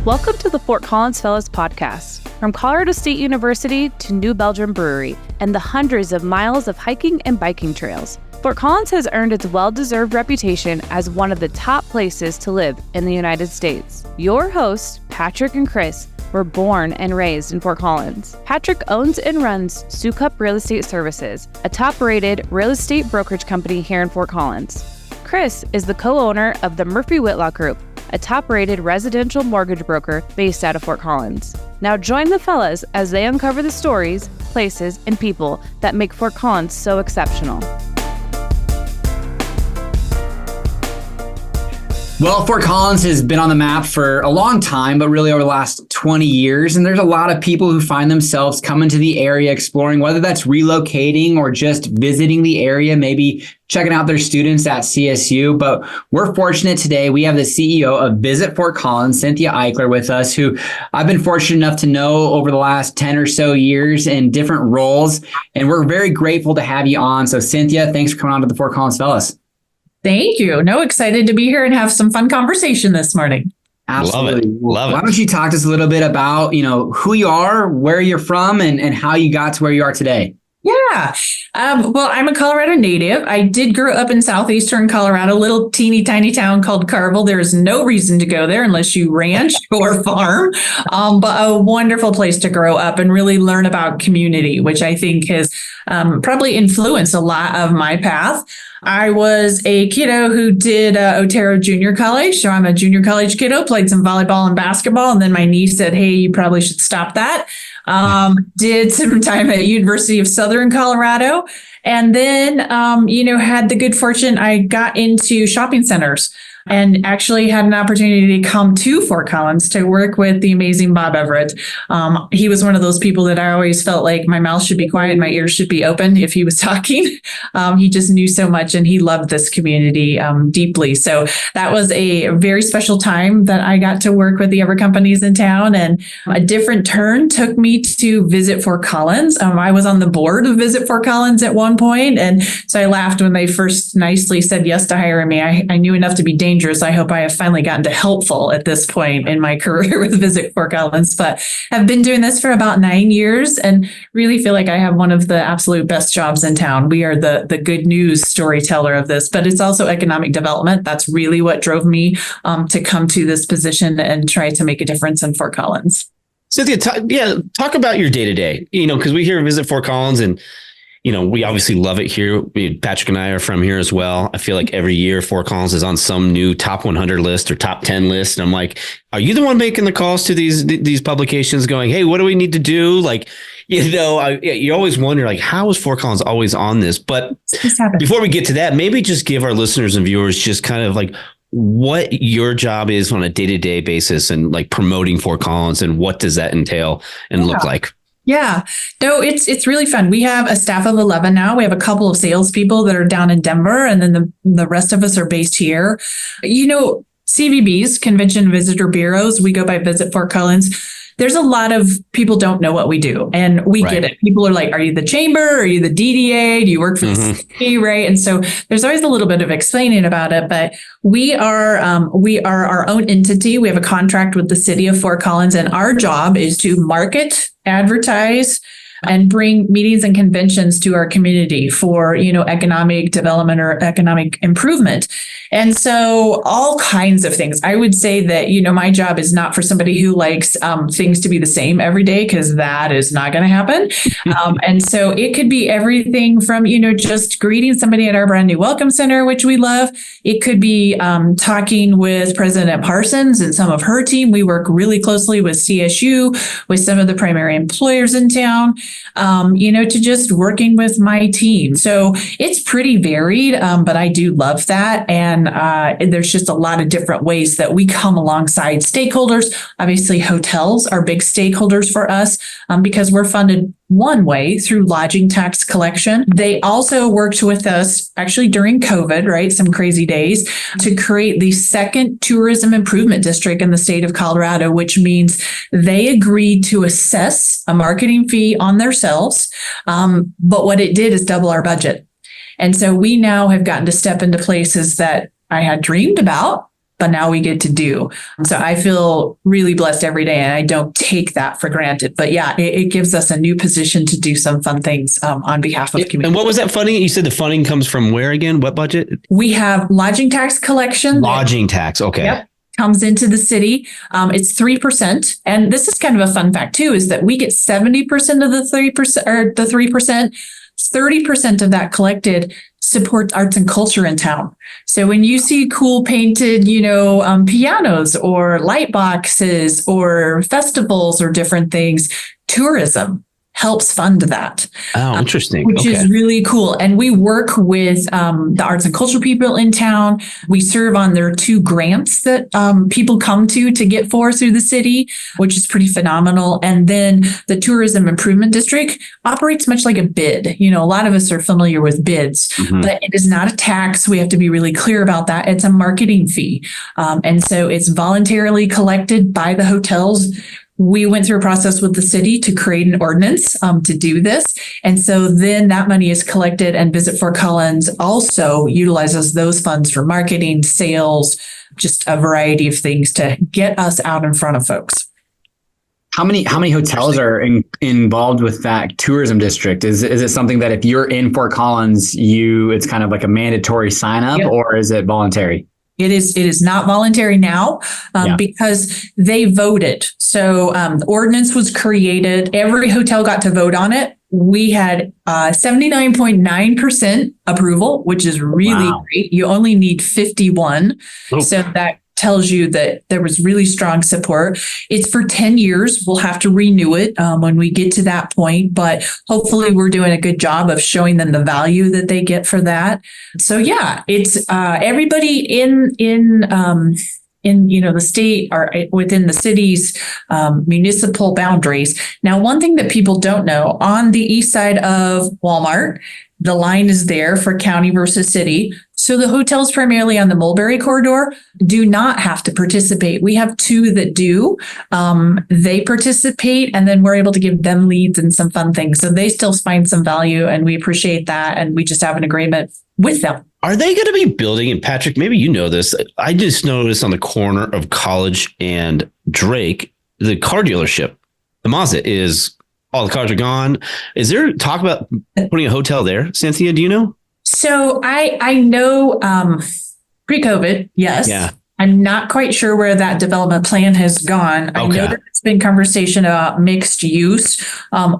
Welcome to the Fort Collins Fellows podcast. From Colorado State University to New Belgium Brewery and the hundreds of miles of hiking and biking trails, Fort Collins has earned its well-deserved reputation as one of the top places to live in the United States. Your hosts, Patrick and Chris, were born and raised in Fort Collins. Patrick owns and runs Soukup Real Estate Services, a top-rated real estate brokerage company here in Fort Collins. Chris is the co-owner of the Murphy Whitlock Group, a top-rated residential mortgage broker based out of Fort Collins. Now join the fellas as they uncover the stories, places, and people that make Fort Collins so exceptional. Well, Fort Collins has been on the map for a long time, but really over the last 20 years. And there's a lot of people who find themselves coming to the area, exploring, whether that's relocating or just visiting the area, maybe checking out their students at CSU. But we're fortunate today. We have the CEO of Visit Fort Collins, Cynthia Eichler, with us, who I've been fortunate enough to know over the last 10 or so years in different roles. And we're very grateful to have you on. So Cynthia, thanks for coming on to the Fort Collins Fellas. Thank you. Excited to be here and have some fun conversation this morning. Absolutely. Love it. Why don't you talk to us a little bit about, who you are, where you're from, and how you got to where you are today? Yeah. Well, I'm a Colorado native. I did grow up in southeastern Colorado, a little teeny tiny town called Carville. There's no reason to go there unless you ranch or farm, but a wonderful place to grow up and really learn about community, which I think has probably influenced a lot of my path. I was a kiddo who did Otero Junior College. So I'm a junior college kiddo, played some volleyball and basketball. And then my niece said, hey, you probably should stop that. Did some time at University of Southern Colorado. And then, had the good fortune, I got into shopping centers and actually had an opportunity to come to Fort Collins to work with the amazing Bob Everett. He was one of those people that I always felt like my mouth should be quiet, my ears should be open if he was talking. He just knew so much and he loved this community deeply. So that was a very special time that I got to work with the Everett companies in town, and a different turn took me to Visit Fort Collins. I was on the board of Visit Fort Collins at one point, and so I laughed when they first nicely said yes to hiring me. I knew enough to be dangerous. I hope I have finally gotten to helpful at this point in my career with Visit Fort Collins, but have been doing this for about 9 years and really feel like I have one of the absolute best jobs in town. We are the good news storyteller of this, but it's also economic development. That's really what drove me to come to this position and try to make a difference in Fort Collins. Cynthia, talk about your day to day, because we hear Visit Fort Collins and we obviously love it here. Patrick and I are from here as well. I feel like every year Fort Collins is on some new top 100 list or top 10 list. And I'm like, are you the one making the calls to these publications going, hey, what do we need to do? You always wonder, how is Fort Collins always on this? But before we get to that, maybe just give our listeners and viewers just kind of what your job is on a day-to-day basis and promoting Fort Collins, and what does that entail and look like? Yeah, no, it's really fun. We have a staff of 11 now. We have a couple of salespeople that are down in Denver, and then the rest of us are based here. CVBs, Convention Visitor Bureaus, we go by Visit Fort Collins. There's a lot of people don't know what we do, and we get it. People are like, are you the chamber? Are you the DDA? Do you work for the city? Right. And so there's always a little bit of explaining about it, but we are our own entity. We have a contract with the city of Fort Collins, and our job is to market, advertise, and bring meetings and conventions to our community for, economic development or economic improvement. And so all kinds of things. I would say that, my job is not for somebody who likes things to be the same every day, because that is not going to happen. And so it could be everything from, just greeting somebody at our brand new Welcome Center, which we love. It could be talking with President Parsons and some of her team. We work really closely with CSU, with some of the primary employers in town, to just working with my team. So it's pretty varied, but I do love that. And there's just a lot of different ways that we come alongside stakeholders. Obviously, hotels are big stakeholders for us because we're funded one way through lodging tax collection. They also worked with us actually during COVID, right? Some crazy days, to create the second tourism improvement district in the state of Colorado, which means they agreed to assess a marketing fee on themselves. But what it did is double our budget. And so we now have gotten to step into places that I had dreamed about but now we get to do. So I feel really blessed every day, and I don't take that for granted. But yeah, it gives us a new position to do some fun things on behalf of community. And what was that funding? You said the funding comes from where again? What budget? We have lodging tax collection. Lodging tax. Okay. Yep. Comes into the city. It's 3%. And this is kind of a fun fact too, is that we get 70% of the 3% or the 3%, 30% of that collected supports arts and culture in town. So when you see cool painted, pianos or light boxes or festivals or different things, tourism helps fund that. Oh, interesting. Which is really cool. And we work with the arts and culture people in town. We serve on their 2 grants that people come to get for through the city, which is pretty phenomenal. And then the Tourism Improvement District operates much like a bid. A lot of us are familiar with bids, but it is not a tax. We have to be really clear about that. It's a marketing fee. And so it's voluntarily collected by the hotels. We went through a process with the city to create an ordinance to do this. And so then that money is collected, and Visit Fort Collins also utilizes those funds for marketing, sales, just a variety of things to get us out in front of folks. How many hotels are involved with that tourism district? Is it something that if you're in Fort Collins, it's kind of like a mandatory sign up, or is it voluntary? It is not voluntary now because they voted. So the ordinance was created. Every hotel got to vote on it. We had 79.9% approval, which is really great. You only need 51. Oh. So that tells you that there was really strong support. It's for 10 years. We'll have to renew it when we get to that point, but hopefully we're doing a good job of showing them the value that they get for that. So yeah, it's everybody in the state or within the city's municipal boundaries. Now, one thing that people don't know, on the east side of Walmart, the line is there for county versus city. So the hotels primarily on the Mulberry corridor do not have to participate. We have 2 that do. They participate, and then we're able to give them leads and some fun things. So they still find some value, and we appreciate that. And we just have an agreement with them. Are they going to be building, and Patrick, maybe you know this, I just noticed on the corner of College and Drake, the car dealership, the Mazda is, all the cars are gone. Is there talk about putting a hotel there? Cynthia, do you know? So I know pre-COVID, yes. Yeah. I'm not quite sure where that development plan has gone. I know that there's been conversation about mixed use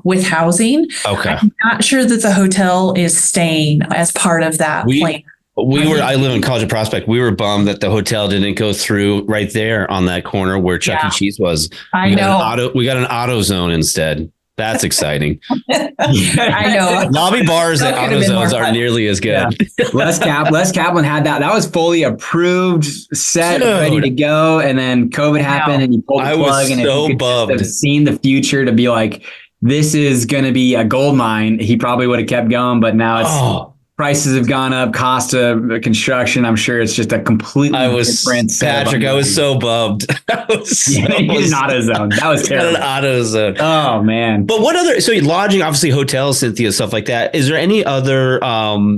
with housing. Okay. I'm not sure that the hotel is staying as part of that plan. I live in College of Prospect. We were bummed that the hotel didn't go through right there on that corner where Chuck E. Cheese was. We got an auto zone instead. That's exciting. I know. Lobby bars at AutoZones aren't nearly as good. Yeah. Les Kaplan had that. That was fully approved, set, ready to go. And then COVID happened and you pulled the plug. And so bummed. Have seen the future to be like, this is going to be a gold mine. He probably would have kept going, but now it's prices have gone up, cost of construction. I'm sure it's just a completely different set. Patrick, I was so bummed. An AutoZone. That was terrible. An AutoZone. Oh man. But what other, so lodging, obviously hotels, Cynthia, stuff like that. Is there any other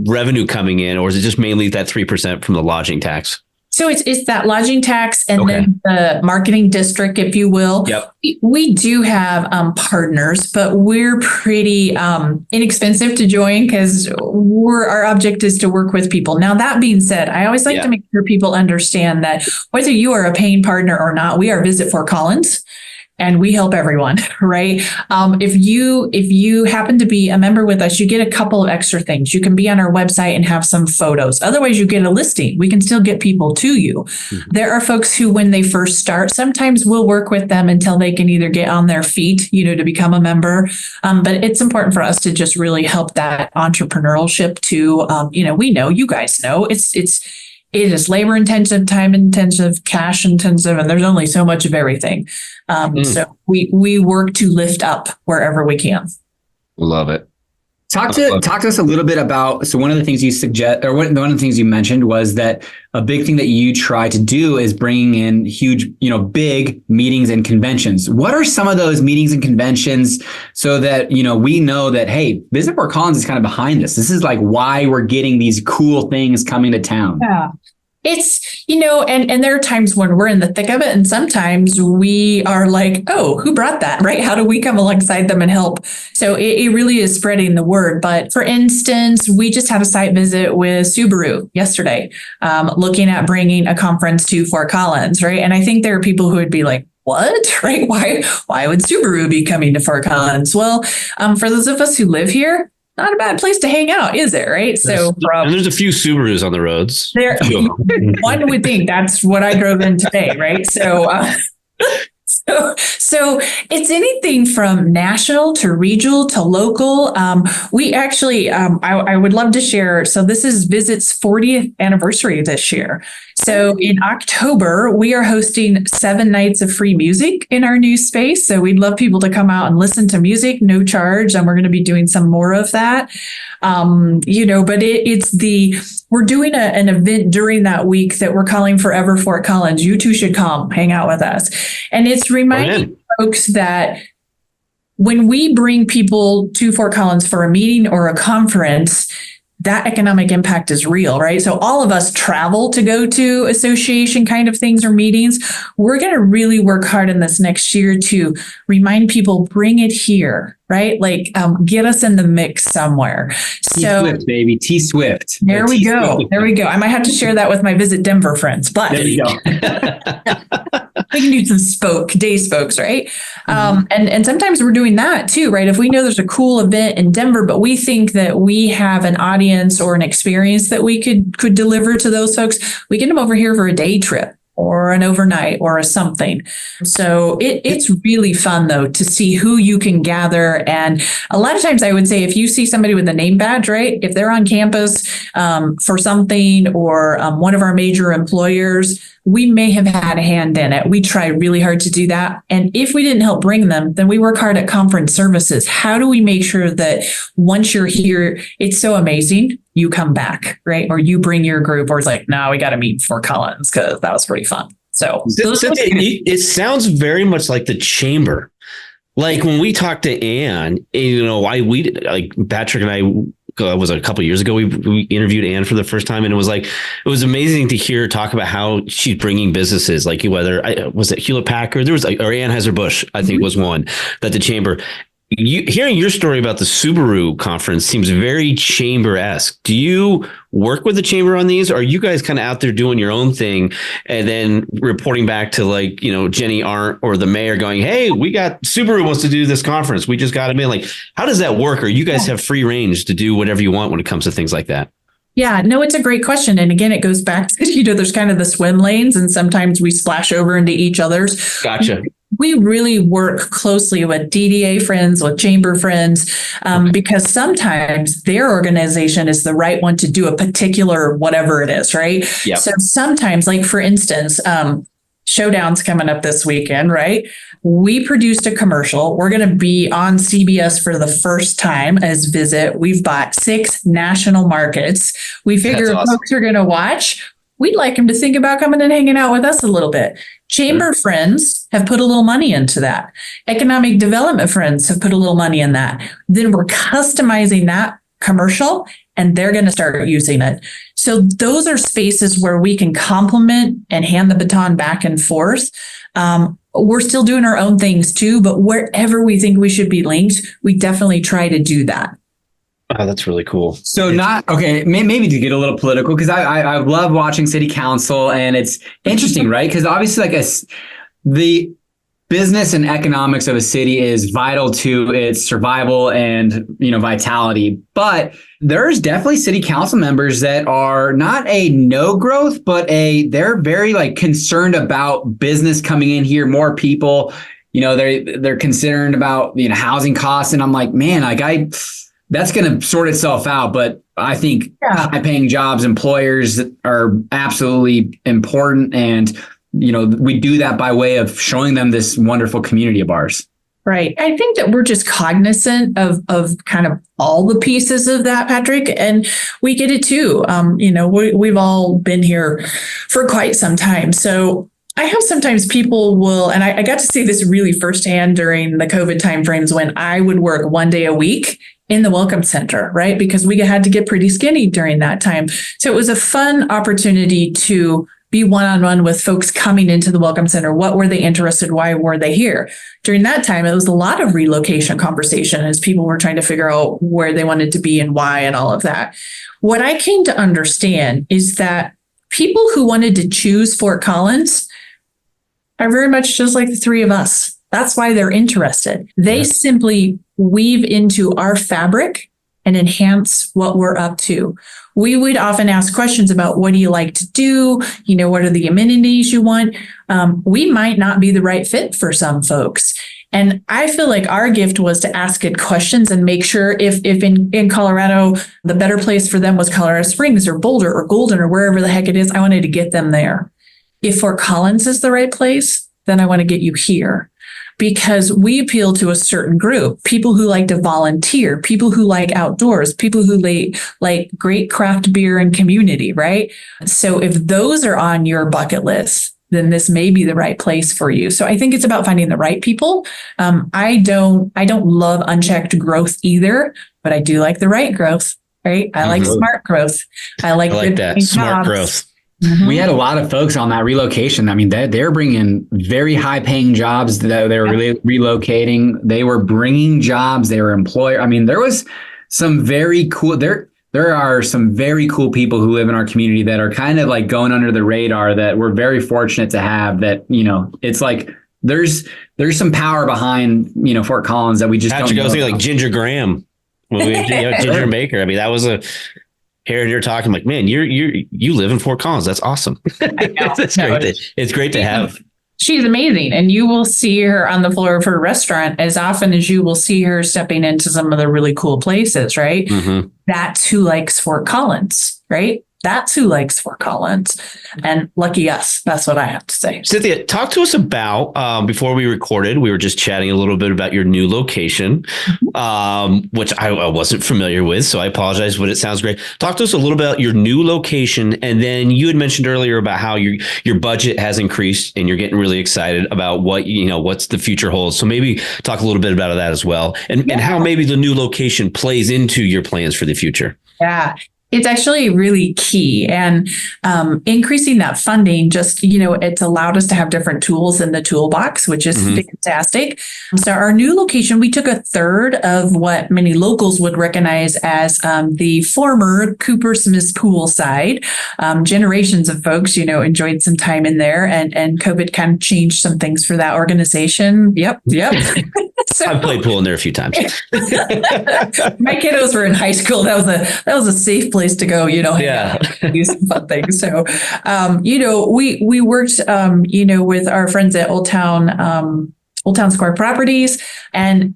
revenue coming in, or is it just mainly that 3% from the lodging tax? So it's that lodging tax and then the marketing district, if you will. Yep. We do have partners, but we're pretty inexpensive to join because our object is to work with people. Now, that being said, I always like to make sure people understand that whether you are a paying partner or not, we are Visit Fort Collins. And we help everyone, right? If you happen to be a member with us, you get a couple of extra things. You can be on our website and have some photos. Otherwise, you get a listing. We can still get people to you. Mm-hmm. There are folks who, when they first start, sometimes we'll work with them until they can either get on their feet, to become a member. But it's important for us to just really help that entrepreneurship too. We know, you guys know, it is labor intensive, time intensive, cash intensive, and there's only so much of everything. So we work to lift up wherever we can. Love it. Talk to us a little bit about, so one of the things you suggest, or one of the things you mentioned was that a big thing that you try to do is bringing in huge, big meetings and conventions. What are some of those meetings and conventions so that, we know that, hey, Visit Fort Collins is kind of behind this. This is like why we're getting these cool things coming to town. Yeah. It's, and there are times when we're in the thick of it, and sometimes we are like, oh, who brought that, right? How do we come alongside them and help? So it really is spreading the word. But for instance, we just had a site visit with Subaru yesterday, looking at bringing a conference to Fort Collins, right? And I think there are people who would be like, what, right? Why would Subaru be coming to Fort Collins? Well, for those of us who live here, not a bad place to hang out, is it? Right. And there's a few Subarus on the roads. There, one would think that's what I drove in today. Right. So it's anything from national to regional to local. We actually, I would love to share. So this is Visit's 40th anniversary this year. So in October, we are hosting 7 nights of free music in our new space. So we'd love people to come out and listen to music, no charge. And we're going to be doing some more of that. But we're doing an event during that week that we're calling Forever Fort Collins. You too should come hang out with us. And it's reminding folks that when we bring people to Fort Collins for a meeting or a conference, that economic impact is real, right? So all of us travel to go to association kind of things or meetings. We're going to really work hard in this next year to remind people, bring it here, right? Like get us in the mix somewhere. T-Swift, baby. T-Swift. There we go. There we go. I might have to share that with my Visit Denver friends, but there you go. we can do some day spokes, right? And sometimes we're doing that too, right? If we know there's a cool event in Denver, but we think that we have an audience or an experience that we could deliver to those folks, we get them over here for a day trip or an overnight or a something. So it's really fun though to see who you can gather. And a lot of times I would say if you see somebody with a name badge, right? If they're on campus for something or one of our major employers, we may have had a hand in it. We try really hard to do that. And if we didn't help bring them, then we work hard at conference services. How do we make sure that once you're here, it's so amazing, you come back, right? Or you bring your group, or it's like, no, we got to meet Fort Collins because that was pretty fun. So it sounds very much like the chamber. Like when we talked to Ann, Patrick and I, was a couple of years ago, we interviewed Ann for the first time, and it was amazing to hear her talk about how she's bringing businesses, like was it Hewlett Packard? There was or Anheuser-Busch, I think was one that the chamber. Hearing your story about the Subaru conference seems very chamber-esque. Do you work with the chamber on these? Or are you guys kind of out there doing your own thing and then reporting back to Jenny Arndt or the mayor going, hey, we got Subaru wants to do this conference. We just got them in. Like, how does that work? Or you guys have free range to do whatever you want when it comes to things like that? Yeah, no, it's a great question. And again, it goes back to, there's kind of the swim lanes and sometimes we splash over into each other's. Gotcha. We really work closely with DDA friends, with chamber friends, because sometimes their organization is the right one to do a particular whatever it is, right? Yep. So sometimes, like for instance, Showdown's coming up this weekend, right? We produced a commercial. We're going to be on CBS for the first time as Visit. We've bought 6 national markets. We figure if folks are going to watch, we'd like them to think about coming and hanging out with us a little bit. Chamber friends have put a little money into that. Economic development friends have put a little money in that. Then we're customizing that commercial and they're going to start using it. So those are spaces where we can complement and hand the baton back and forth. We're still doing our own things too, but wherever we think we should be linked, we definitely try to do that. Oh, that's really cool. So maybe to get a little political, because I love watching city council, and it's interesting, right? Because obviously the business and economics of a city is vital to its survival and, vitality. But there's definitely city council members that are not a no growth, but they're very concerned about business coming in here, more people, they're concerned about, housing costs. And I'm like, man, that's going to sort itself out. But I think high paying jobs, employers are absolutely important. And, we do that by way of showing them this wonderful community of ours. Right. I think that we're just cognizant of kind of all the pieces of that, Patrick, and we get it too. We've all been here for quite some time. So I have sometimes people and I got to see this really firsthand during the COVID timeframes when I would work one day a week in the Welcome Center, right? Because we had to get pretty skinny during that time. So it was a fun opportunity to be one-on-one with folks coming into the Welcome Center. What were they interested? Why were they here? During that time, it was a lot of relocation conversation as people were trying to figure out where they wanted to be and why and all of that. What I came to understand is that people who wanted to choose Fort Collins are very much just like the three of us. That's why they're interested. They simply weave into our fabric and enhance what we're up to. We would often ask questions about what do you like to do? What are the amenities you want? We might not be the right fit for some folks. And I feel like our gift was to ask good questions and make sure if in Colorado, the better place for them was Colorado Springs or Boulder or Golden or wherever the heck it is, I wanted to get them there. If Fort Collins is the right place, then I want to get you here. Because we appeal to a certain group, people who like to volunteer, people who like outdoors, people who like great craft beer and community, right? So if those are on your bucket list, then this may be the right place for you. So I think it's about finding the right people. I don't love unchecked growth either, but I do like the right growth, right? I like smart growth. I like that smart growth. Mm-hmm. We had a lot of folks on that relocation. I mean, they're bringing very high paying jobs that they were relocating. They were bringing jobs. They were employer. I mean, there was some very cool, there are some very cool people who live in our community that are kind of like going under the radar that we're very fortunate to have that, it's like, there's some power behind, Fort Collins that we just Patrick, don't know. I was thinking like Ginger Graham when we had Ginger Baker. I mean, that was Aaron, you're talking like, man, you live in Fort Collins. That's awesome. That's great. It's great to have. She's amazing. And you will see her on the floor of her restaurant as often as you will see her stepping into some of the really cool places, right? Mm-hmm. That's who likes Fort Collins, right? That's who likes Fort Collins. And lucky us. That's what I have to say. Cynthia, talk to us about, before we recorded, we were just chatting a little bit about your new location, which I wasn't familiar with. So I apologize, but it sounds great. Talk to us a little bit about your new location. And then you had mentioned earlier about how your budget has increased and you're getting really excited about what's the future holds. So maybe talk a little bit about that as well. And how maybe the new location plays into your plans for the future. Yeah. It's actually really key, and increasing that funding just, it's allowed us to have different tools in the toolbox, which is fantastic. So our new location, we took a third of what many locals would recognize as the former Cooper Smith poolside. Generations of folks, enjoyed some time in there, and COVID kind of changed some things for that organization. Yep. So, I've played pool in there a few times. My kiddos were in high school. That was a safe place to go, do some fun things. So, we worked, with our friends at Old Town Square Properties and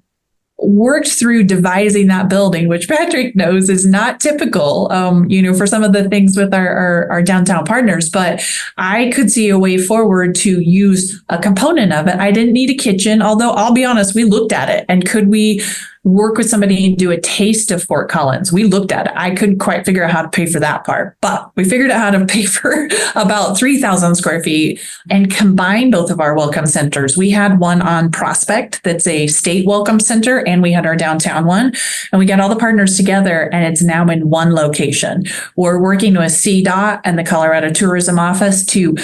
worked through devising that building, which Patrick knows is not typical, for some of the things with our downtown partners. But I could see a way forward to use a component of it. I didn't need a kitchen, although I'll be honest, we looked at it. And could we work with somebody and do a taste of Fort Collins? We looked at it. I couldn't quite figure out how to pay for that part, but we figured out how to pay for about 3,000 square feet and combine both of our welcome centers. We had one on Prospect that's a state welcome center, and we had our downtown one, and we got all the partners together, and it's now in one location. We're working with CDOT and the Colorado Tourism Office to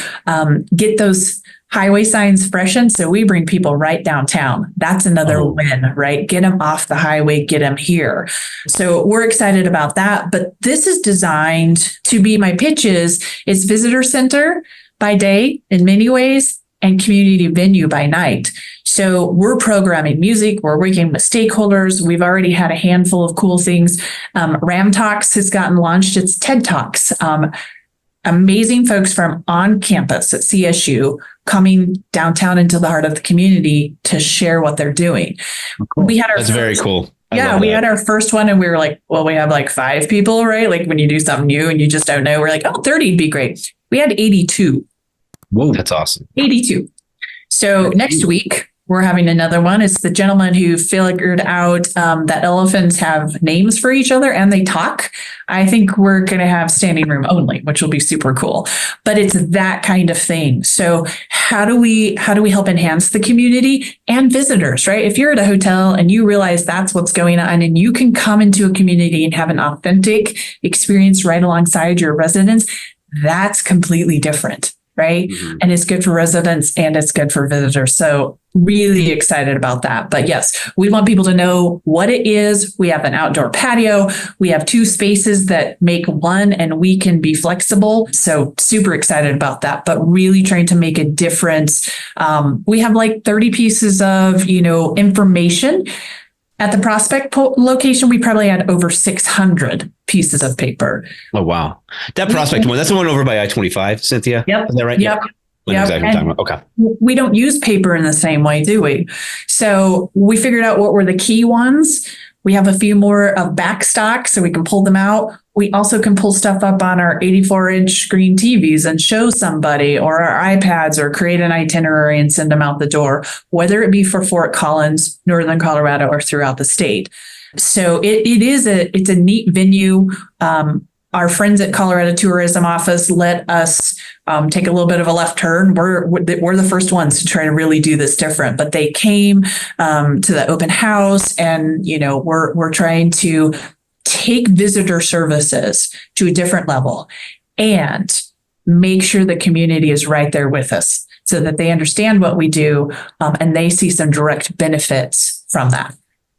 get those highway signs freshened, so we bring people right downtown. That's another win, right? Get them off the highway, get them here. So we're excited about that. But this is designed to be, my pitch is, it's visitor center by day in many ways and community venue by night. So we're programming music. We're working with stakeholders. We've already had a handful of cool things. Ram Talks has gotten launched. It's TED Talks. Amazing folks from on campus at CSU coming downtown into the heart of the community to share what they're doing. Cool. That's very cool. We had our first one and we were like, well, we have like 5 people, right? Like when you do something new and you just don't know, we're like, 30 would be great. We had 82. Whoa, that's awesome. 82. So next week, We're having another one. It's the gentleman who figured out that elephants have names for each other and they talk. I think we're going to have standing room only, which will be super cool. But it's that kind of thing. So how do we help enhance the community and visitors, right? If you're at a hotel and you realize that's what's going on and you can come into a community and have an authentic experience right alongside your residents, that's completely different, right? Mm-hmm. And it's good for residents and it's good for visitors. So really excited about that. But yes, we want people to know what it is. We have an outdoor patio. We have 2 spaces that make one and we can be flexible. So super excited about that, but really trying to make a difference. We have like 30 pieces of, information. At the Prospect location, we probably had over 600 pieces of paper. Oh, wow. That Prospect one, that's the one over by I-25, Cynthia? Yep. Is that right? Yep. Yep. Exactly what I'm talking about. Okay. We don't use paper in the same way, do we? So we figured out what were the key ones. We have a few more of back stock so we can pull them out. We also can pull stuff up on our 84-inch screen TVs and show somebody, or our iPads, or create an itinerary and send them out the door, whether it be for Fort Collins, Northern Colorado, or throughout the state. So it's a neat venue. Our friends at Colorado Tourism Office let us take a little bit of a left turn. We're the first ones to try to really do this different, but they came to the open house, and we're trying to take visitor services to a different level and make sure the community is right there with us so that they understand what we do and they see some direct benefits from that.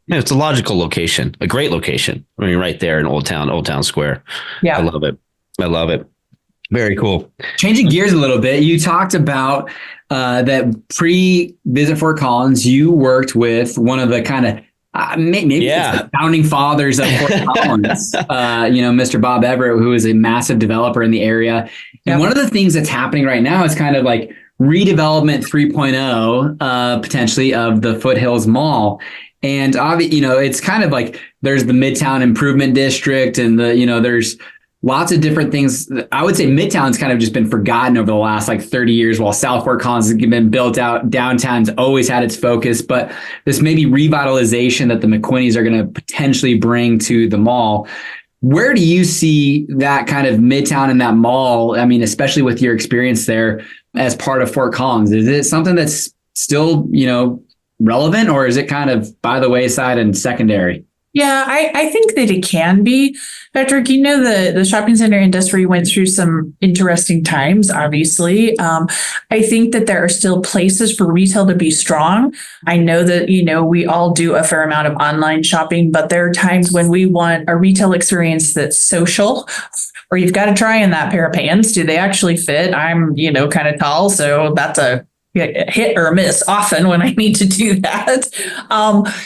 Yeah, it's a logical location, a great location. I mean, right there in Old Town Square. Yeah. I love it. Very cool. Changing gears a little bit, you talked about that pre-Visit Fort Collins, you worked with one of the kind of maybe it's the founding fathers of Fort Collins, Mr. Bob Everett, who is a massive developer in the area. And one of the things that's happening right now is kind of like redevelopment 3.0 potentially of the Foothills Mall. And it's kind of like there's the Midtown Improvement District and there's lots of different things. I would say Midtown's kind of just been forgotten over the last 30 years while South Fort Collins has been built out. Downtown's always had its focus, but this maybe revitalization that the McQuinneys are going to potentially bring to the mall. Where do you see that kind of Midtown and that mall? I mean, especially with your experience there as part of Fort Collins, is it something that's still, relevant, or is it kind of by the wayside and secondary? Yeah, I think that it can be. Patrick, the shopping center industry went through some interesting times, obviously. I think that there are still places for retail to be strong. I know that, we all do a fair amount of online shopping, but there are times when we want a retail experience that's social, or you've got to try in that pair of pants. Do they actually fit? I'm, kind of tall, so that's a hit or miss often when I need to do that.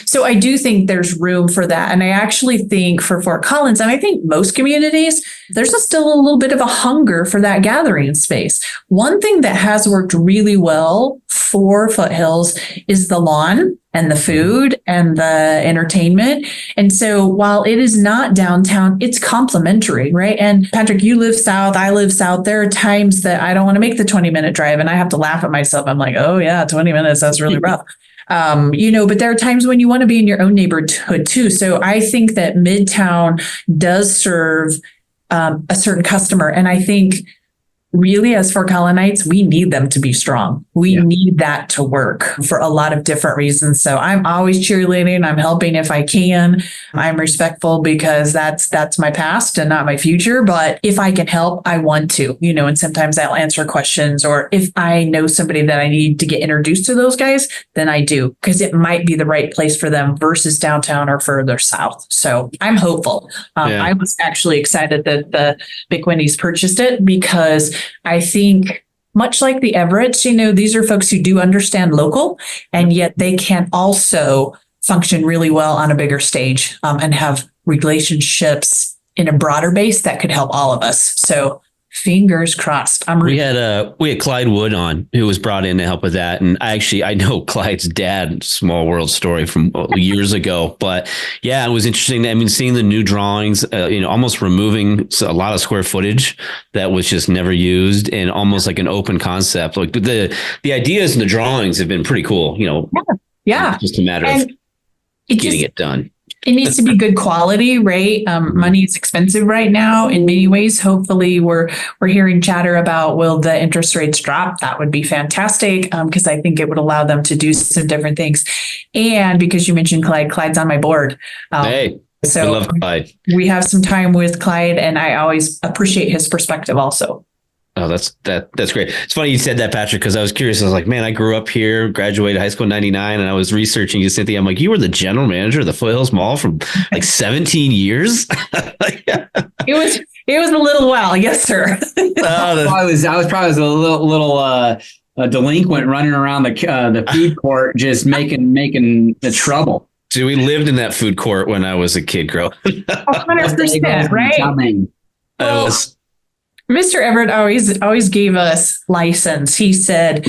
So I do think there's room for that. And I actually think for Fort Collins, and I think most communities, there's still a little bit of a hunger for that gathering space. One thing that has worked really well for Foothills is the lawn and the food and the entertainment. And so while it is not downtown, it's complementary, right? And Patrick, you live south, I live south. There are times that I don't want to make the 20-minute drive and I have to laugh at myself. I'm like, oh yeah, 20 minutes, that's really rough. But there are times when you want to be in your own neighborhood too. So I think that Midtown does serve a certain customer. And I think really, as Fort Colonites, we need them to be strong. We need that to work for a lot of different reasons. So I'm always cheerleading. I'm helping if I can. I'm respectful because that's my past and not my future. But if I can help, I want to, and sometimes I'll answer questions, or if I know somebody that I need to get introduced to those guys, then I do, because it might be the right place for them versus downtown or further south. So I'm hopeful. I was actually excited that the McQuinneys purchased it because I think much like the Everetts, these are folks who do understand local, and yet they can also function really well on a bigger stage and have relationships in a broader base that could help all of us. So fingers crossed. We had Clyde Wood on, who was brought in to help with that. And I know Clyde's dad, Small World Story from years ago, but yeah, it was interesting. Seeing the new drawings, almost removing a lot of square footage that was just never used, and almost like an open concept. Like the ideas and the drawings have been pretty cool, Yeah. It's just a matter of getting it done. It needs to be good quality, right? Money is expensive right now in many ways. Hopefully we're hearing chatter about, will the interest rates drop? That would be fantastic, because I think it would allow them to do some different things. And because you mentioned Clyde's on my board. Hey, so I love Clyde. We have some time with Clyde, and I always appreciate his perspective also. Oh, that's great. It's funny you said that, Patrick, because I was curious. I was like, man, I grew up here, graduated high school in 99, and I was researching you, Cynthia. I'm like, you were the general manager of the Foothills Mall from like 17 years? It was a little while. Yes, sir. I was probably a little a delinquent running around the food court, just making the trouble. So we lived in that food court when I was a kid growing up. 100%, right? Well, Mr. Everett always gave us license. He said,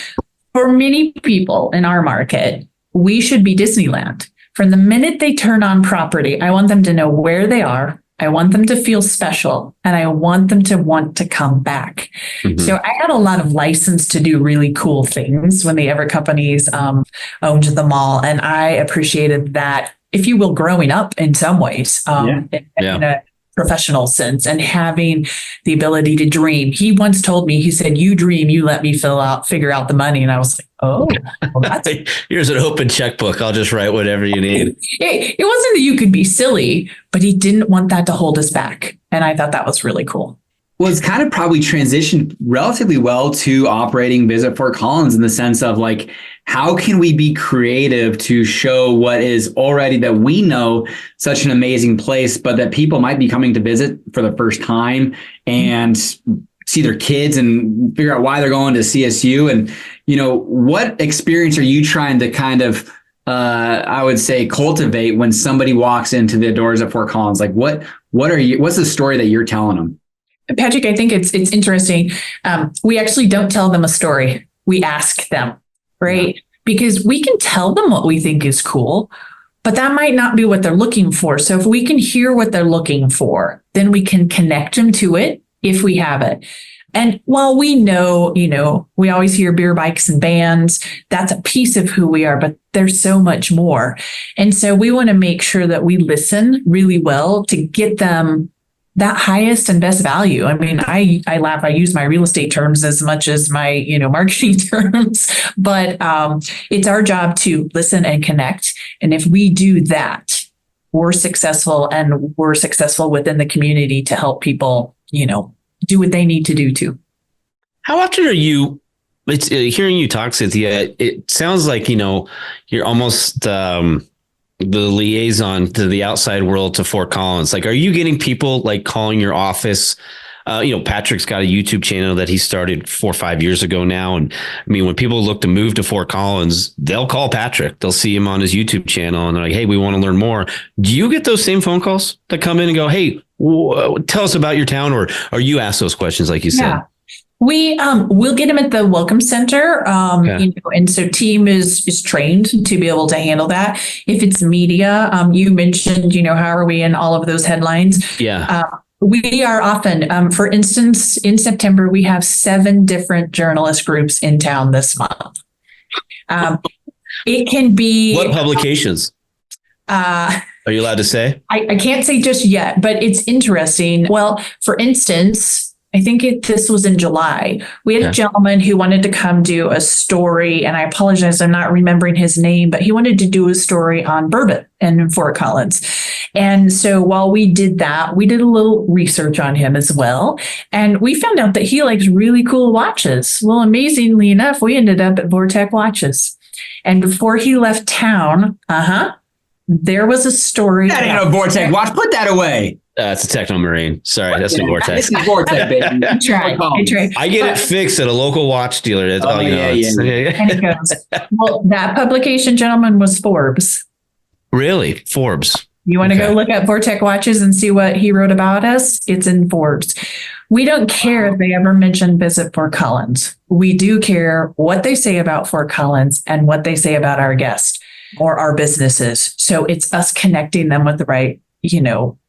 for many people in our market, we should be Disneyland. From the minute they turn on property, I want them to know where they are. I want them to feel special, and I want them to want to come back. Mm-hmm. So I had a lot of license to do really cool things when the Everett companies owned the mall. And I appreciated that, if you will, growing up in some ways, in a professional sense, and having the ability to dream. He once told me, he said, you dream, you let me figure out the money. And I was like, oh, well, that's here's an open checkbook. I'll just write whatever you need. It wasn't that you could be silly, but he didn't want that to hold us back. And I thought that was really cool. Well, it's kind of probably transitioned relatively well to operating Visit Fort Collins, in the sense of like, how can we be creative to show what is already, that we know, such an amazing place, but that people might be coming to visit for the first time and see their kids and figure out why they're going to CSU. And, what experience are you trying to kind of, I would say, cultivate when somebody walks into the doors of Fort Collins? Like, what's the story that you're telling them? Patrick, I think it's interesting. We actually don't tell them a story. We ask them, right? Yeah. Because we can tell them what we think is cool, but that might not be what they're looking for. So if we can hear what they're looking for, then we can connect them to it if we have it. And while we know, we always hear beer, bikes, and bands, that's a piece of who we are, but there's so much more. And so we want to make sure that we listen really well to get them that highest and best value. I mean, I laugh, I use my real estate terms as much as my, marketing terms, but it's our job to listen and connect. And if we do that, we're successful, and we're successful within the community to help people, do what they need to do too. How often are you, hearing you talk, Cynthia, it sounds like, you're almost, the liaison to the outside world, to Fort Collins. Like, are you getting people like calling your office? Patrick's got a YouTube channel that he started 4 or 5 years ago now. And I mean, when people look to move to Fort Collins, they'll call Patrick. They'll see him on his YouTube channel and they're like, hey, we want to learn more. Do you get those same phone calls that come in and go, hey, tell us about your town? Or you ask those questions, like you said? Yeah. We'll get them at the Welcome Center, and so team is trained to be able to handle that. If it's media, you mentioned, how are we in all of those headlines? Yeah. We are often, for instance, in September, we have 7 different journalist groups in town this month. It can be what publications? Are you allowed to say? I can't say just yet, but it's interesting. Well, for instance, I think this was in July. We had a gentleman who wanted to come do a story, and I apologize, I'm not remembering his name, but he wanted to do a story on bourbon in Fort Collins. And so while we did that, we did a little research on him as well. And we found out that he likes really cool watches. Well, amazingly enough, we ended up at Vortec Watches. And before he left town, there was a story. That ain't a Vortec watch. Put that away. It's a Technomarine. Sorry, that's a Vortex. This is Vortex, baby. I tried. I get it fixed at a local watch dealer. That's all you know. And it goes. Well, that publication, gentlemen, was Forbes. Really? Forbes. You want to go look at Vortec Watches and see what he wrote about us? It's in Forbes. We don't care if they ever mention Visit Fort Collins. We do care what they say about Fort Collins and what they say about our guests or our businesses. So it's us connecting them with the right,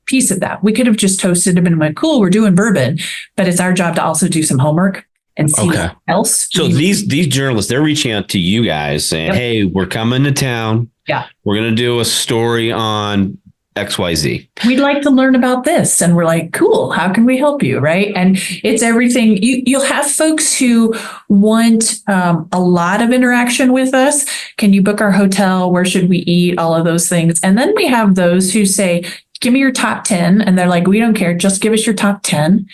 piece of that. We could have just toasted them and went, cool, we're doing bourbon, but it's our job to also do some homework and see what else. So these journalists, they're reaching out to you guys saying, hey, we're coming to town. Yeah. We're going to do a story on XYZ. We'd like to learn about this. And we're like, cool, how can we help you? Right. And it's everything. You'll have folks who want a lot of interaction with us. Can you book our hotel? Where should we eat? All of those things. And then we have those who say, give me your top 10. And they're like, we don't care. Just give us your top 10.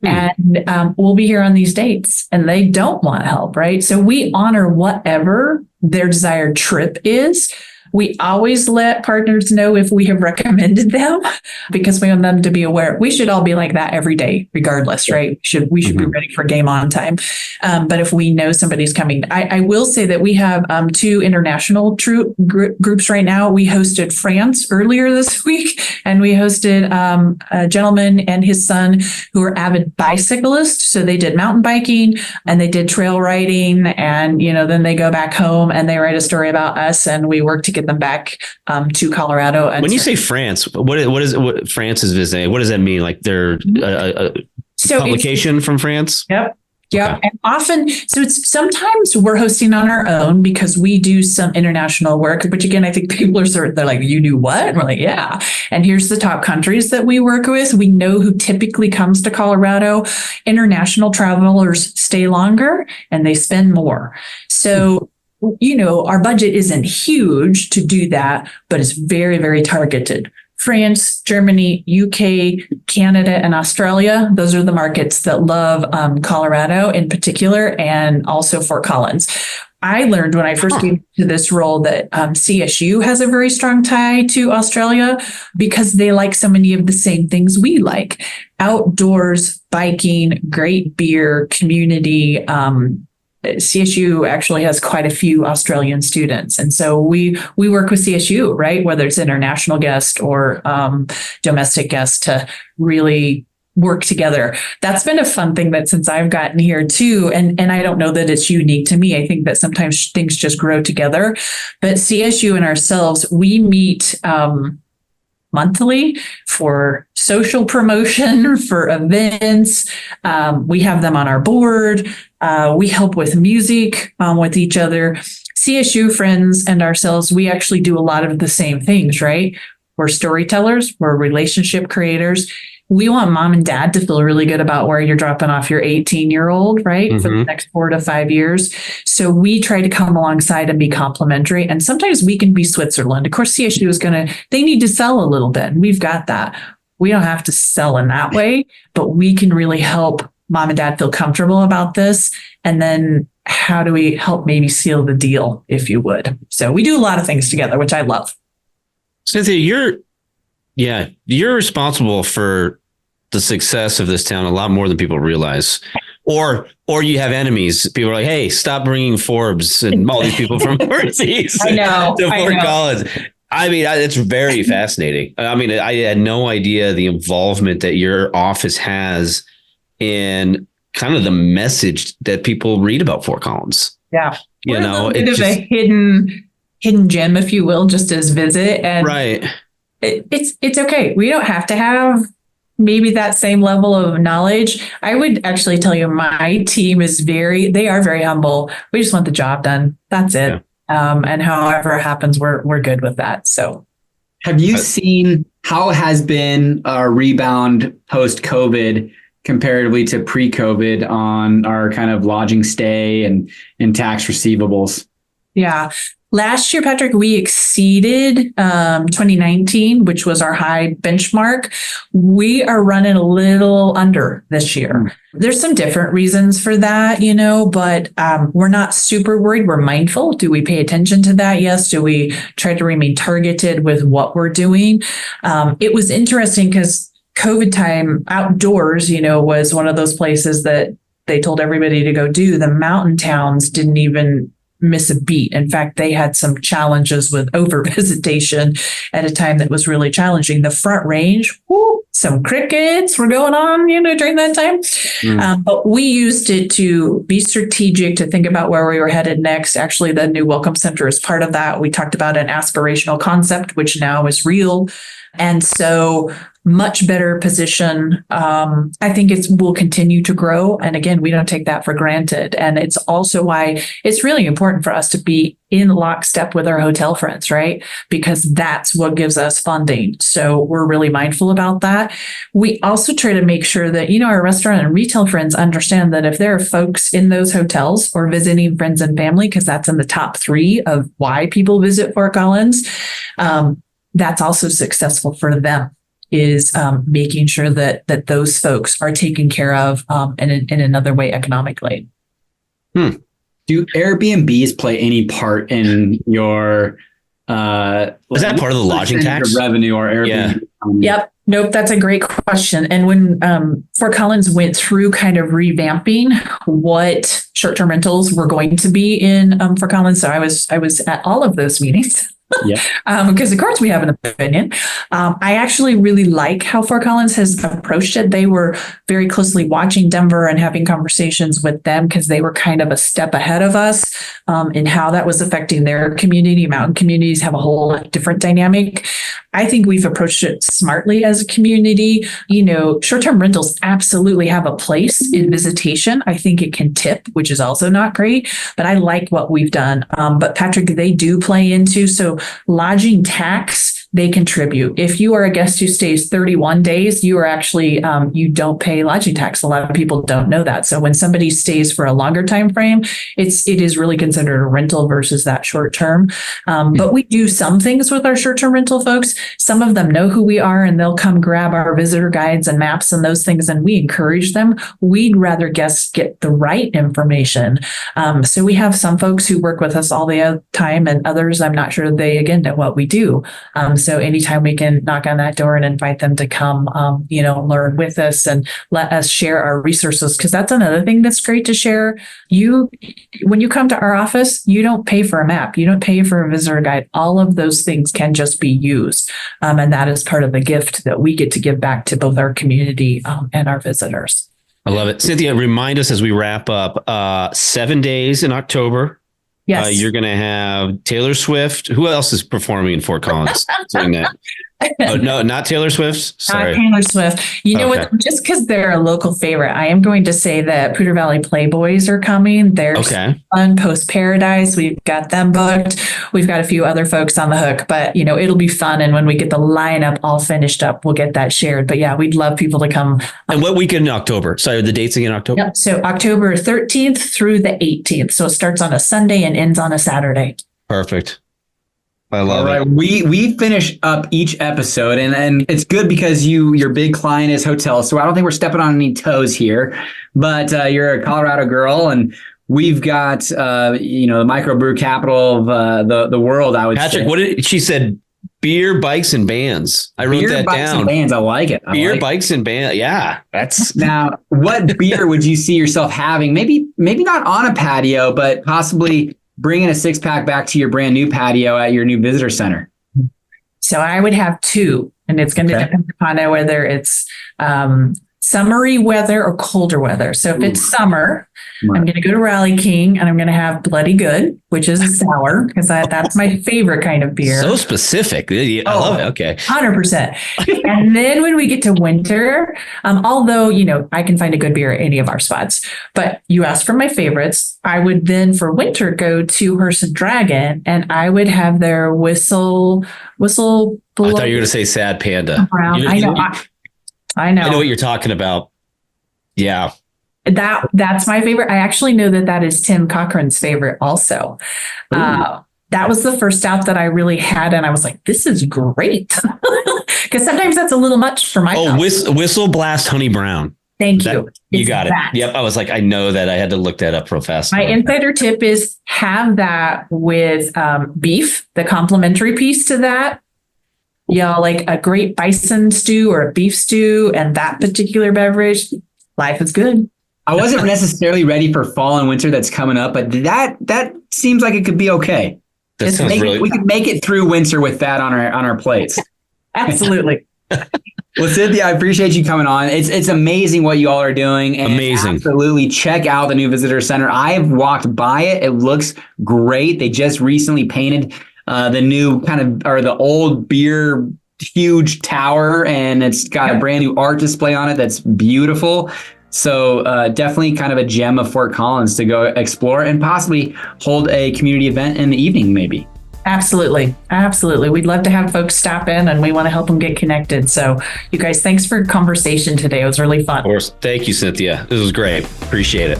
And we'll be here on these dates. And they don't want help. Right. So we honor whatever their desired trip is. We always let partners know if we have recommended them because we want them to be aware. We should all be like that every day, regardless, right? We should be ready for game on time. But if we know somebody's coming, I will say that we have 2 international groups right now. We hosted France earlier this week, and we hosted a gentleman and his son who are avid bicyclists. So they did mountain biking and they did trail riding, and then they go back home and they write a story about us, and we work to get them back to Colorado. And when you say France, what France is visiting? What does that mean? Like they're a publication from France? Yep. Yeah. Okay. And often, so it's sometimes we're hosting on our own because we do some international work, which again, I think people they're like, you do what? And we're like, yeah. And here's the top countries that we work with. We know who typically comes to Colorado. International travelers stay longer and they spend more. So our budget isn't huge to do that, but it's very, very targeted. France, Germany, UK, Canada, and Australia. Those are the markets that love Colorado in particular, and also Fort Collins. I learned when I first came to this role that CSU has a very strong tie to Australia because they like so many of the same things we like. Outdoors, biking, great beer, community, CSU actually has quite a few Australian students. And so we work with CSU, right? Whether it's international guest or domestic guest to really work together. That's been a fun thing that since I've gotten here too. And I don't know that it's unique to me. I think that sometimes things just grow together. But CSU and ourselves, we meet monthly for social promotion, for events. We have them on our board. We help with music with each other. CSU friends and ourselves, we actually do a lot of the same things, right? We're storytellers. We're relationship creators. We want mom and dad to feel really good about where you're dropping off your 18-year-old, right? For the next 4 to 5 years. So we try to come alongside and be complimentary. And sometimes we can be Switzerland. Of course, CSU is they need to sell a little bit. And we've got that. We don't have to sell in that way, but we can really help mom and dad feel comfortable about this. And then how do we help maybe seal the deal, if you would? So we do a lot of things together, which I love. Cynthia, you're responsible for the success of this town a lot more than people realize. Or you have enemies. People are like, hey, stop bringing Forbes and all these people from overseas to Fort Collins. I mean, it's very fascinating. I mean, I had no idea the involvement that your office has in kind of the message that people read about Fort Collins. Yeah. It's a hidden gem, if you will, just as visit. And right. It's okay. We don't have to have maybe that same level of knowledge. I would actually tell you my team they are very humble. We just want the job done. That's it. Yeah. And however it happens, we're good with that. So have you seen how it has been a rebound post-COVID comparatively to pre-COVID on our kind of lodging stay and tax receivables? Yeah. Last year, Patrick, we exceeded 2019, which was our high benchmark. We are running a little under this year. There's some different reasons for that, but we're not super worried. We're mindful. Do we pay attention to that? Yes. Do we try to remain targeted with what we're doing? It was interesting because COVID time outdoors, was one of those places that they told everybody to go do. The mountain towns didn't even miss a beat. In fact, they had some challenges with over visitation at a time that was really challenging. The Front Range, Some crickets were going on, during that time. But we used it to be strategic, to think about where we were headed next. Actually, the new Welcome Center is part of that. We talked about an aspirational concept, which now is real. And so much better position. I think will continue to grow. And again, we don't take that for granted. And it's also why it's really important for us to be in lockstep with our hotel friends, right? Because that's what gives us funding. So we're really mindful about that. We also try to make sure that, our restaurant and retail friends understand that if there are folks in those hotels or visiting friends and family, because that's in the top 3 of why people visit Fort Collins, that's also successful for them, is making sure that those folks are taken care of in another way economically. Do Airbnbs play any part in your is that part of the lodging tax revenue or Airbnb? Yeah. Yep. Nope. That's a great question. And when Fort Collins went through kind of revamping what short-term rentals were going to be in Fort Collins, so I was at all of those meetings. Yeah. Because of course we have an opinion. I actually really like how Fort Collins has approached it. They were very closely watching Denver and having conversations with them because they were kind of a step ahead of us in how that was affecting their community. Mountain communities have a whole different dynamic. I think we've approached it smartly as a community. Short-term rentals absolutely have a place in visitation. I think it can tip, which is also not great, but I like what we've done. But Patrick, they do play into, so lodging tax, they contribute. If you are a guest who stays 31 days, you are actually, you don't pay lodging tax. A lot of people don't know that. So when somebody stays for a longer time frame, it is really considered a rental versus that short term. But we do some things with our short-term rental folks. Some of them know who we are and they'll come grab our visitor guides and maps and those things, and we encourage them. We'd rather guests get the right information. So we have some folks who work with us all the time, and others, I'm not sure they, again, know what we do. So anytime we can knock on that door and invite them to come, learn with us and let us share our resources, because that's another thing that's great to share. When you come to our office, you don't pay for a map. You don't pay for a visitor guide. All of those things can just be used. And that is part of the gift that we get to give back to both our community and our visitors. I love it. Cynthia, remind us as we wrap up, 7 days in October. Yes. You're going to have Taylor Swift. Who else is performing in Fort Collins doing that? Oh, no, not Taylor Swift. Sorry. Not Taylor Swift. You know what? Just because they're a local favorite, I am going to say that Poudre Valley Playboys are coming. They're fun. Post Paradise. We've got them booked. We've got a few other folks on the hook, but it'll be fun. And when we get the lineup all finished up, we'll get that shared. But yeah, we'd love people to come. And what weekend in October? Sorry, the dates again, October? Yep. So October 13th through the 18th. So it starts on a Sunday and ends on a Saturday. Perfect. I love it. We finish up each episode, and it's good because your big client is hotels, so I don't think we're stepping on any toes here. But you're a Colorado girl, and we've got the microbrew capital of the world. I would Patrick, say. what did she said? Beer, bikes, and bands. I wrote that bikes, down. And bands. I like it. Beer, bikes, and bands. Yeah, that's now. What beer would you see yourself having? Maybe not on a patio, but possibly bringing a 6-pack back to your brand new patio at your new visitor center. So I would have 2, and it's going to depend upon whether it's summery weather or colder weather. So if it's summer, I'm going to go to Rally King and I'm going to have Bloody Good, which is a sour, because that's my favorite kind of beer. So specific. I love it. Okay. 100%. And then when we get to winter, although, I can find a good beer at any of our spots, but you asked for my favorites, I would then for winter go to Hearse and Dragon, and I would have their whistle. I thought you were going to say Sad Panda. Brown. I know. I know what you're talking about. Yeah. That's my favorite. I actually know that is Tim Cochran's favorite also. That was the first stout that I really had, and I was like, this is great. Because sometimes that's a little much for my mouth. Whistle Blast Honey Brown. Thank you. You got it. Yep. I was like, I know that. I had to look that up real fast. My insider tip is have that with beef, the complimentary piece to that. Like a great bison stew or a beef stew and that particular beverage, life is good. I wasn't necessarily ready for fall and winter that's coming up, but that seems like it could be okay. We could make it through winter with that on our plates. Absolutely. Well, Cynthia, I appreciate you coming on. It's amazing what you all are doing. And Amazing. Absolutely check out the new visitor center. I've walked by it. It looks great. They just recently painted the new the old beer huge tower, and it's got a brand new art display on it that's beautiful. So definitely kind of a gem of Fort Collins to go explore and possibly hold a community event in the evening, maybe. Absolutely. Absolutely. We'd love to have folks stop in, and we want to help them get connected. So you guys, thanks for the conversation today. It was really fun. Of course. Thank you, Cynthia. This was great. Appreciate it.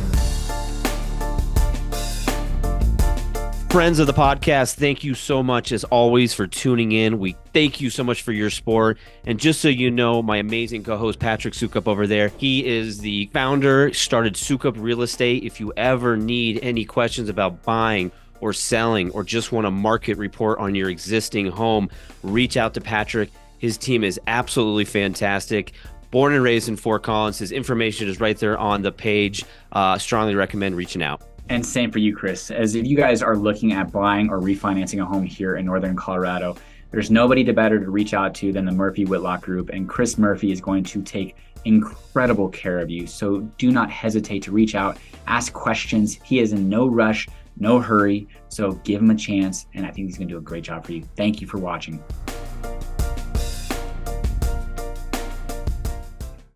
Friends of the podcast, thank you so much as always for tuning in. We thank you so much for your support. And just so you know, my amazing co-host Patrick Soukup over there, he is the founder, started Soukup Real Estate. If you ever need any questions about buying or selling or just want a market report on your existing home, reach out to Patrick. His team is absolutely fantastic. Born and raised in Fort Collins. His information is right there on the page. Strongly recommend reaching out. And same for you, Chris. As if you guys are looking at buying or refinancing a home here in Northern Colorado, there's nobody better to reach out to than the Murphy Whitlock Group. And Chris Murphy is going to take incredible care of you. So do not hesitate to reach out, ask questions. He is in no rush, no hurry. So give him a chance. And I think he's going to do a great job for you. Thank you for watching.